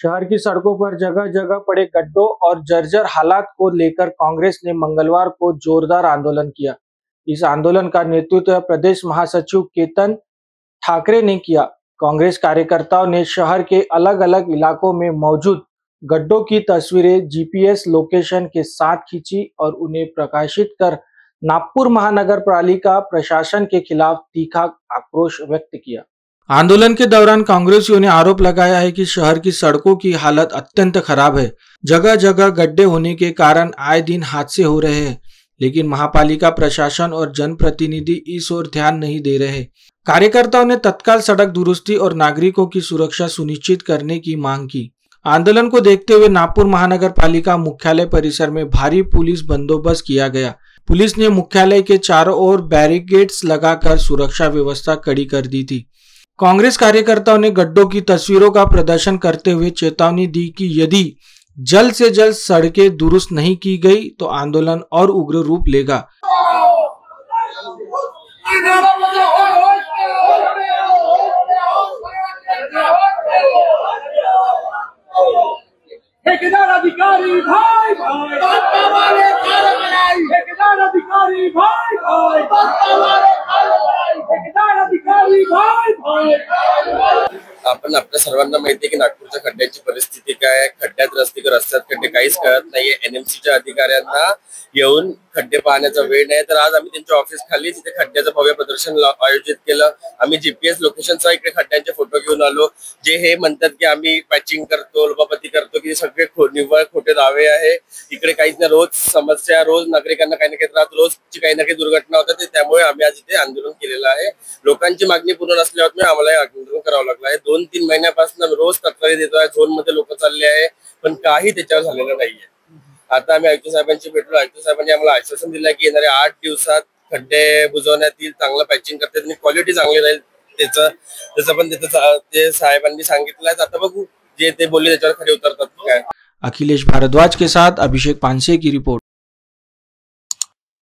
शहर की सड़कों पर जगह जगह पड़े गड्ढों और जर्जर हालात को लेकर कांग्रेस ने मंगलवार को जोरदार आंदोलन किया। इस आंदोलन का नेतृत्व प्रदेश महासचिव केतन ठाकरे ने किया। कांग्रेस कार्यकर्ताओं ने शहर के अलग अलग इलाकों में मौजूद गड्ढों की तस्वीरें जीपीएस लोकेशन के साथ खींची और उन्हें प्रकाशित कर नागपुर महानगर पालिका प्रशासन के खिलाफ तीखा आक्रोश व्यक्त किया। आंदोलन के दौरान कांग्रेसियों ने आरोप लगाया है कि शहर की सड़कों की हालत अत्यंत खराब है। जगह जगह गड्ढे होने के कारण आए दिन हादसे हो रहे हैं, लेकिन महापालिका प्रशासन और जनप्रतिनिधि इस ओर ध्यान नहीं दे रहे। कार्यकर्ताओं ने तत्काल सड़क दुरुस्ती और नागरिकों की सुरक्षा सुनिश्चित करने की मांग की। आंदोलन को देखते हुए नागपुर महानगर पालिका मुख्यालय परिसर में भारी पुलिस बंदोबस्त किया गया। पुलिस ने मुख्यालय के चारों ओर बैरिकेड्स लगाकर सुरक्षा व्यवस्था कड़ी कर दी थी। कांग्रेस कार्यकर्ताओं ने गड्ढों की तस्वीरों का प्रदर्शन करते हुए चेतावनी दी कि यदि जल्द से जल्द सड़कें दुरुस्त नहीं की गई तो आंदोलन और उग्र रूप लेगा। ठेकेदार अधिकारी भाई भाई, ठेकेदार अधिकारी भाई भाई, ठेकेदार अधिकारी भाई भाई। आपण आपल्या सर्वांना माहिती आहे की नागपूरच्या खड्ड्यांची परिस्थिती काय आहे। खड्ड्यात रस्ते रस्त्यात खड्डे काहीच कळत नाहीये। एनएमसीच्या अधिकाऱ्यांना येऊन खड्डे पाहण्याचा वेळ नाही, तर आज आम्ही त्यांच्या ऑफिस खाली तिथे खड्ड्याचं भव्य प्रदर्शन आयोजित केलं। आम्ही जीपीएस लोकेशनचा इकडे खड्ड्यांचे फोटो घेऊन आलो। जे हे म्हणतात की आम्ही पॅचिंग करतो, लोपापती करतो, की सगळे निव्वळ खोटे दावे आहे। इकडे काहीच ना रोज समस्या, रोज नागरिकांना काही ना काही त्रास, रोजची काही ना काही दुर्घटना होतात। त्यामुळे आम्ही आज इथे आंदोलन केलेलं आहे। लोकांची मागणी पूर्ण नसल्यामुळे आम्हाला आंदोलन करावं लागलं आहे। 2-3 महिन्यापासून रोज तक्रारी देतोय। झोन मध्ये लोक चालले आहे, पण काही त्याच्यावर झालेलं नाहीये। आता आम्ही आयुक्त साहेबांची भेटलो। आयुक्त साहेबांनी आम्हाला आश्वासन दिलं की येणाऱ्या 8 दिवसात खड्डे बुजवण्यात येईल, चांगलं पॅचिंग करतात आणि क्वालिटी चांगली राहील त्याचं पण ते साहेबांनी सांगितलंय। आता बघू जे ते बोलले त्याच्यावर खरे उतरतात काय। अखिलेश भारद्वाज के साथ अभिषेक पानसे की रिपोर्ट।